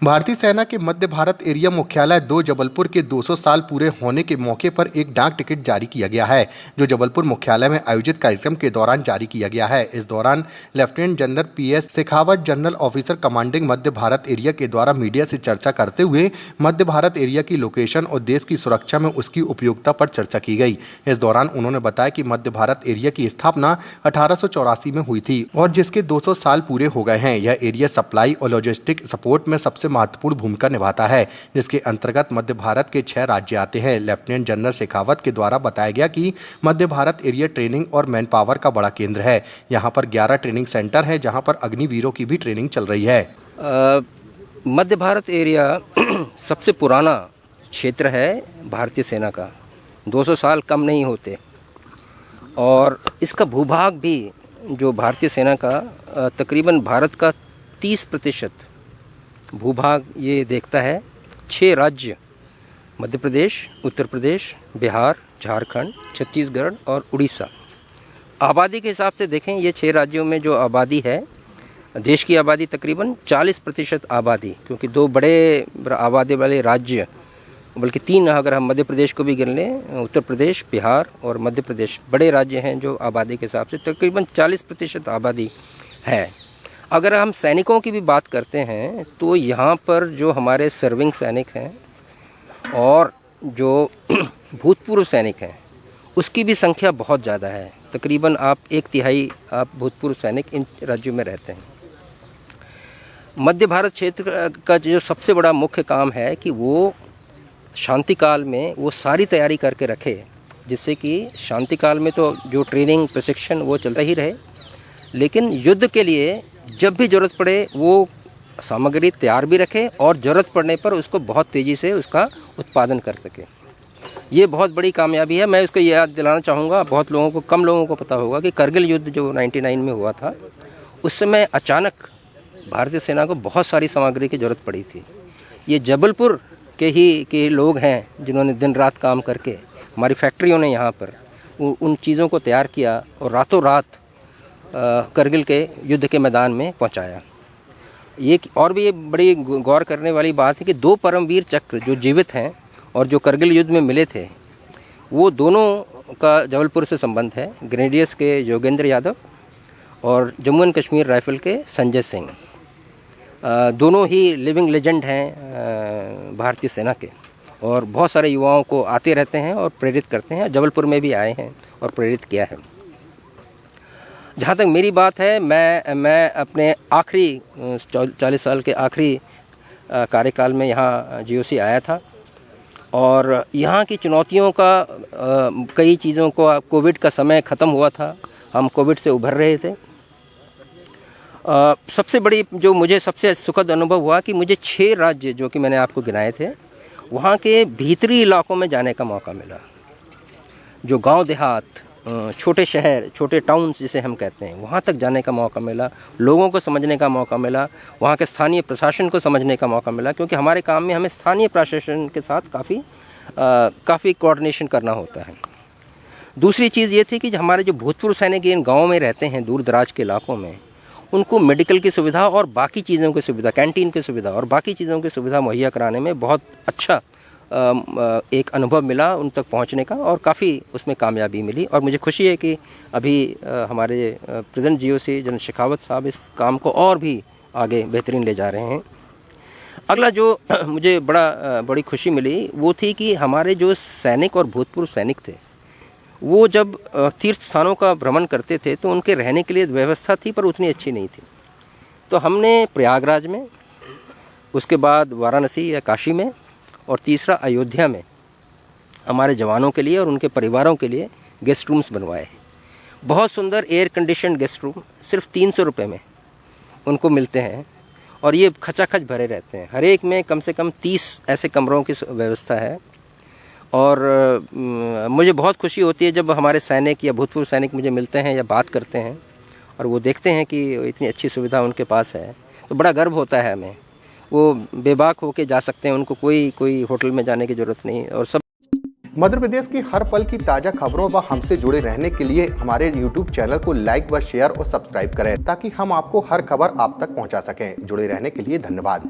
भारतीय सेना के मध्य भारत एरिया मुख्यालय 2 जबलपुर के 200 साल पूरे होने के मौके पर एक डाक टिकट जारी किया गया है, जो जबलपुर मुख्यालय में आयोजित कार्यक्रम के दौरान जारी किया गया है। इस दौरान lieutenant general PS Shekhawat, general officer commanding Madhya Bharat area के द्वारा मीडिया से चर्चा करते हुए मध्य भारत एरिया की लोकेशन और देश की सुरक्षा में उसकी उपयोगिता पर चर्चा की गई। इस दौरान उन्होंने बताया कि मध्य भारत एरिया की स्थापना 1884 में हुई थी और जिसके 200 साल पूरे हो गए हैं। यह एरिया सप्लाई और लॉजिस्टिक सपोर्ट में सबसे महत्वपूर्ण भूमिका निभाता है, जिसके अंतर्गत मध्य भारत के 6 राज्य आते हैं। लेफ्टिनेंट जनरल शेखावत के द्वारा बताया गया कि मध्य भारत एरिया ट्रेनिंग और मैन पावर का बड़ा केंद्र है। यहाँ पर 11 ट्रेनिंग सेंटर है, जहाँ पर अग्निवीरों की भी ट्रेनिंग चल रही है। मध्य भारत एरिया सबसे पुराना क्षेत्र है भारतीय सेना का, 200 साल कम नहीं होते। और इसका भूभाग भी जो भारतीय सेना का तकरीबन भारत का 30% भूभाग ये देखता है। 6 राज्य मध्य प्रदेश, उत्तर प्रदेश, बिहार, झारखंड, छत्तीसगढ़ और उड़ीसा। आबादी के हिसाब से देखें, ये 6 राज्यों में जो आबादी है, देश की आबादी तकरीबन 40% आबादी, क्योंकि 2 बड़े आबादी वाले राज्य, बल्कि 3 अगर हम मध्य प्रदेश को भी गिन लें, उत्तर प्रदेश, बिहार और मध्य प्रदेश बड़े राज्य हैं जो आबादी के हिसाब से तकरीबन 40% आबादी है। अगर हम सैनिकों की भी बात करते हैं तो यहाँ पर जो हमारे सर्विंग सैनिक हैं और जो भूतपूर्व सैनिक हैं उसकी भी संख्या बहुत ज़्यादा है। तकरीबन आप 1/3 आप भूतपूर्व सैनिक इन राज्यों में रहते हैं। मध्य भारत क्षेत्र का जो सबसे बड़ा मुख्य काम है कि वो शांति काल में वो सारी तैयारी करके रखे, जिससे कि शांति काल में तो जो ट्रेनिंग प्रशिक्षण वो चलता ही रहे, लेकिन युद्ध के लिए जब भी ज़रूरत पड़े वो सामग्री तैयार भी रखे और ज़रूरत पड़ने पर उसको बहुत तेज़ी से उसका उत्पादन कर सके। ये बहुत बड़ी कामयाबी है। मैं इसको याद दिलाना चाहूँगा, बहुत लोगों को, कम लोगों को पता होगा कि करगिल युद्ध जो 99 में हुआ था, उस समय अचानक भारतीय सेना को बहुत सारी सामग्री की ज़रूरत पड़ी थी। ये जबलपुर के लोग हैं जिन्होंने दिन रात काम करके, हमारी फैक्ट्रियों ने यहाँ पर उन चीज़ों को तैयार किया और रातों रात करगिल के युद्ध के मैदान में पहुंचाया। ये और भी ये बड़ी गौर करने वाली बात है कि 2 परमवीर चक्र जो जीवित हैं और जो करगिल युद्ध में मिले थे, वो दोनों का जबलपुर से संबंध है। ग्रेनेडियर्स के योगेंद्र यादव और जम्मू एंड कश्मीर राइफल के संजय सिंह, दोनों ही लिविंग लेजेंड हैं भारतीय सेना के, और बहुत सारे युवाओं को आते रहते हैं और प्रेरित करते हैं। जबलपुर में भी आए हैं और प्रेरित किया है। जहाँ तक मेरी बात है, मैं अपने आखिरी 40 साल के आखिरी कार्यकाल में यहाँ GOC आया था और यहाँ की चुनौतियों का कई चीज़ों को, कोविड का समय ख़त्म हुआ था, हम कोविड से उभर रहे थे। सबसे बड़ी जो मुझे सबसे सुखद अनुभव हुआ कि मुझे 6 राज्य जो कि मैंने आपको गिनाए थे, वहाँ के भीतरी इलाकों में जाने का मौका मिला। जो गांव देहात, छोटे शहर, छोटे टाउन्स जिसे हम कहते हैं, वहाँ तक जाने का मौका मिला, लोगों को समझने का मौका मिला, वहाँ के स्थानीय प्रशासन को समझने का मौका मिला, क्योंकि हमारे काम में हमें स्थानीय प्रशासन के साथ काफ़ी कोऑर्डिनेशन करना होता है। दूसरी चीज़ ये थी कि हमारे जो भूतपूर्व सैनिक इन गाँव में रहते हैं, दूर दराज के इलाकों में, उनको मेडिकल की सुविधा और बाकी चीज़ों की सुविधा, कैंटीन की सुविधा और बाकी चीज़ों की सुविधा मुहैया कराने में बहुत अच्छा एक अनुभव मिला उन तक पहुंचने का, और काफ़ी उसमें कामयाबी मिली। और मुझे खुशी है कि अभी हमारे प्रेजेंट GOC जनरल शेखावत साहब इस काम को और भी आगे बेहतरीन ले जा रहे हैं। अगला जो मुझे बड़ी खुशी मिली वो थी कि हमारे जो सैनिक और भूतपूर्व सैनिक थे, वो जब तीर्थ स्थानों का भ्रमण करते थे तो उनके रहने के लिए व्यवस्था थी, पर उतनी अच्छी नहीं थी। तो हमने प्रयागराज में, उसके बाद वाराणसी या काशी में, और तीसरा अयोध्या में हमारे जवानों के लिए और उनके परिवारों के लिए गेस्ट रूम्स बनवाए। बहुत सुंदर एयर कंडीशन गेस्ट रूम सिर्फ 300 रुपये में उनको मिलते हैं, और ये खचाखच भरे रहते हैं। हर एक में कम से कम 30 ऐसे कमरों की व्यवस्था है। और मुझे बहुत खुशी होती है जब हमारे सैनिक या भूतपूर्व सैनिक मुझे मिलते हैं या बात करते हैं और वो देखते हैं कि इतनी अच्छी सुविधा उनके पास है, तो बड़ा गर्व होता है हमें। वो बेबाक होके जा सकते हैं, उनको कोई होटल में जाने की ज़रूरत नहीं है। और सब मध्य प्रदेश की हर पल की ताज़ा खबरों व हमसे जुड़े रहने के लिए हमारे YouTube चैनल को लाइक व शेयर और सब्सक्राइब करें ताकि हम आपको हर खबर आप तक पहुंचा सकें। जुड़े रहने के लिए धन्यवाद।